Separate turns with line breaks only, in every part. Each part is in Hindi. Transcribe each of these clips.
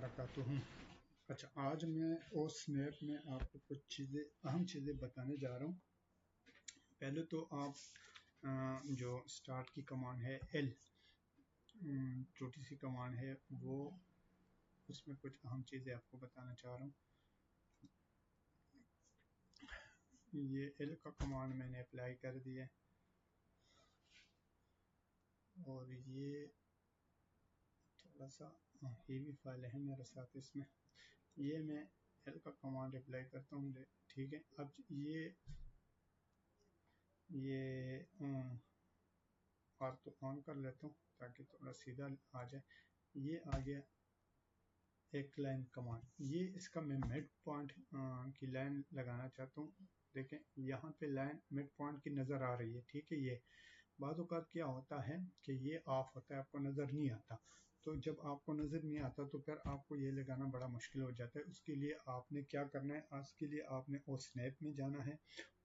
वबरकातुहू। अच्छा, आज मैं और स्नैप में आपको कुछ अहम चीज़ें बताने जा रहा हूँ। पहले तो आप जो स्टार्ट की कमांड है एल, छोटी सी कमांड है वो, उसमें कुछ अहम चीज़ें आपको बताना चाह रहा हूँ। ये एल का कमांड मैंने अप्लाई कर दिया है और ये थोड़ा सा हेवी फाइल है मेरे साथ। इसमें ये मैं एल का कमांड अप्लाई करता हूँ, ठीक है। अब ये और तो ऑन कर लेता हूँ ताकि थोड़ा सीधा आ जाए। ये आ गया एक लाइन कमांड। ये इसका मैं मिड पॉइंट की लाइन लगाना चाहता हूँ। देखें यहाँ पे लाइन मिड पॉइंट की नज़र आ रही है, ठीक है। ये बाद औक़ात क्या होता है कि ये ऑफ होता है, आपको नज़र नहीं आता। तो जब आपको नज़र नहीं आता तो फिर आपको ये लगाना बड़ा मुश्किल हो जाता है। उसके लिए आपने क्या करना है, आज के लिए आपने ओ स्नैप में जाना है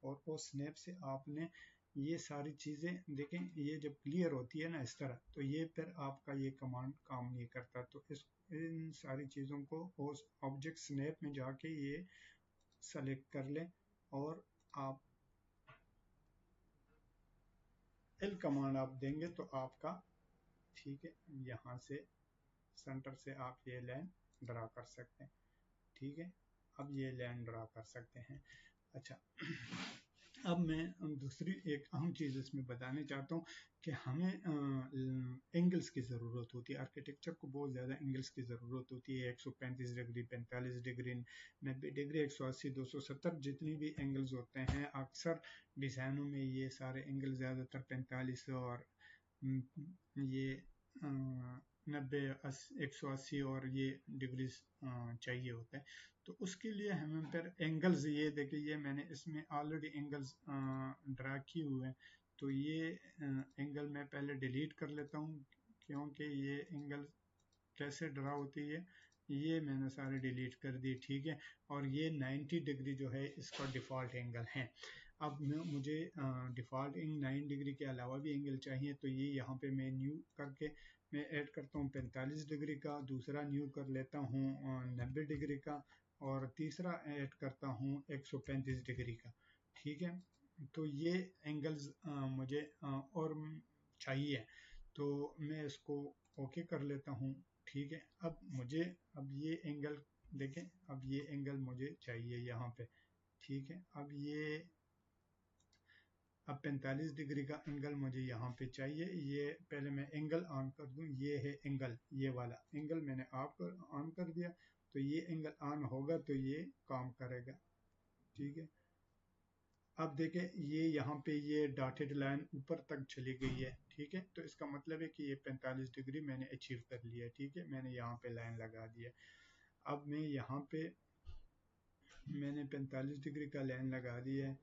और ओ स्नैप से आपने ये सारी चीज़ें देखें। ये जब क्लियर होती है ना इस तरह, तो ये फिर आपका ये कमांड काम नहीं करता। तो इन सारी चीज़ों को उस ऑब्जेक्ट स्नैप में जाके ये सेलेक्ट कर लें और आप एल कमांड आप देंगे तो आपका, ठीक है, यहाँ से सेंटर से आप ये लाइन ड्रा कर सकते हैं, ठीक है। अब ये लाइन ड्रा कर सकते हैं। अच्छा, अब मैं दूसरी एक अहम चीज़ इसमें बताने चाहता हूँ कि हमें एंगल्स की ज़रूरत होती है। आर्किटेक्चर को बहुत ज़्यादा एंगल्स की ज़रूरत होती है। 135 डिग्री, 45 डिग्री, 90 डिग्री, 180, 270, जितनी भी एंगल्स होते हैं अक्सर डिज़ाइनों में ये सारे एंगल ज़्यादातर 45 और ये 90, 180 और ये डिग्रीज चाहिए होता है। तो उसके लिए हमें फिर एंगल्स, ये देखिए ये मैंने इसमें ऑलरेडी एंगल्स ड्रा किए हुए हैं। तो ये एंगल मैं पहले डिलीट कर लेता हूँ क्योंकि ये एंगल कैसे ड्रा होती है ये मैंने सारे डिलीट कर दी, ठीक है। और ये 90 डिग्री जो है इसका डिफ़ॉल्ट एंगल है। अब मुझे डिफ़ॉल्ट 9 डिग्री के अलावा भी एंगल चाहिए, तो ये यहाँ पे मैं न्यू करके मैं ऐड करता हूँ 45 डिग्री का, दूसरा न्यू कर लेता हूँ 90 डिग्री का और तीसरा ऐड करता हूँ 135 डिग्री का, ठीक है। तो ये एंगल्स मुझे और चाहिए, तो मैं इसको ओके कर लेता हूँ, ठीक है। अब ये एंगल देखें, अब ये एंगल मुझे चाहिए यहाँ पे, ठीक है। अब 45 डिग्री का एंगल मुझे यहाँ पे चाहिए। ये पहले मैं एंगल ऑन कर दूं। ये है एंगल, ये वाला एंगल मैंने ऑन कर दिया, तो ये एंगल ऑन होगा तो ये काम करेगा, ठीक है। अब देखें ये यहाँ पे ये डॉटेड लाइन ऊपर तक चली गई है, ठीक है। तो इसका मतलब है कि ये 45 डिग्री मैंने अचीव कर लिया, ठीक है। मैंने यहाँ पे लाइन लगा दिया। अब मैं यहाँ पे मैंने 45 डिग्री का लाइन लगा दिया है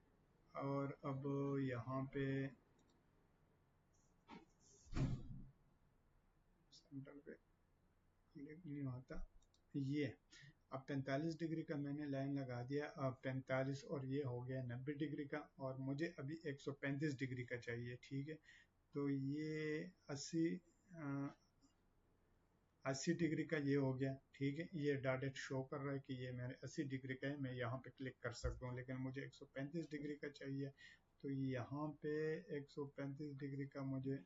और अब यहाँ पे सेंटर पे क्लिक नहीं होता ये। अब 45 डिग्री का मैंने लाइन लगा दिया। अब 45 और ये हो गया 90 डिग्री का और मुझे अभी 135 डिग्री का चाहिए, ठीक है। तो ये 80 डिग्री का ये हो गया, ठीक है। ये डॉटेड शो कर रहा है कि ये मेरे 80 डिग्री का है, मैं यहाँ पे क्लिक कर सकता हूँ, लेकिन मुझे 135 डिग्री का चाहिए। तो यहाँ पे 135 डिग्री का मुझे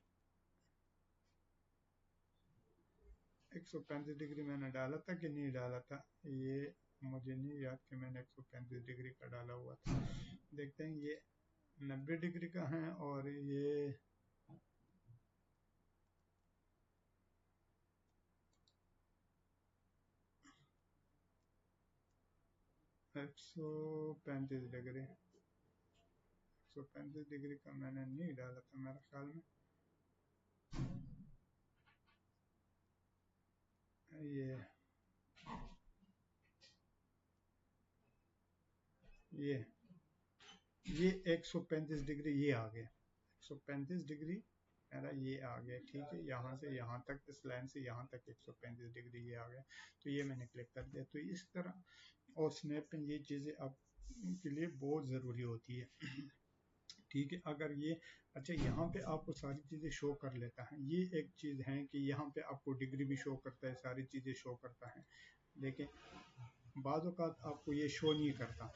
135 डिग्री मैंने डाला था कि नहीं डाला था, ये मुझे नहीं याद कि मैंने 135 डिग्री का डाला हुआ था। देखते हैं, ये 90 डिग्री का है और ये 135 डिग्री, 135 डिग्री का मैंने नहीं डाला था मेरे ख्याल में। ये 135 डिग्री ये आ गया, 135 डिग्री मेरा ये आ गया, ठीक है। यहाँ से यहाँ तक, इस लाइन से यहाँ तक 135 डिग्री ये आ गया। तो ये मैंने क्लिक कर दिया। तो इस तरह और स्नैप पे ये चीज़ें आप के लिए बहुत ज़रूरी होती है, ठीक है। अगर ये अच्छा यहाँ पे आपको सारी चीज़ें शो कर लेता है। ये एक चीज़ है कि यहाँ पे आपको डिग्री भी शो करता है, सारी चीज़ें शो करता है। देखें बाज़ औक़ात आपको ये शो नहीं करता,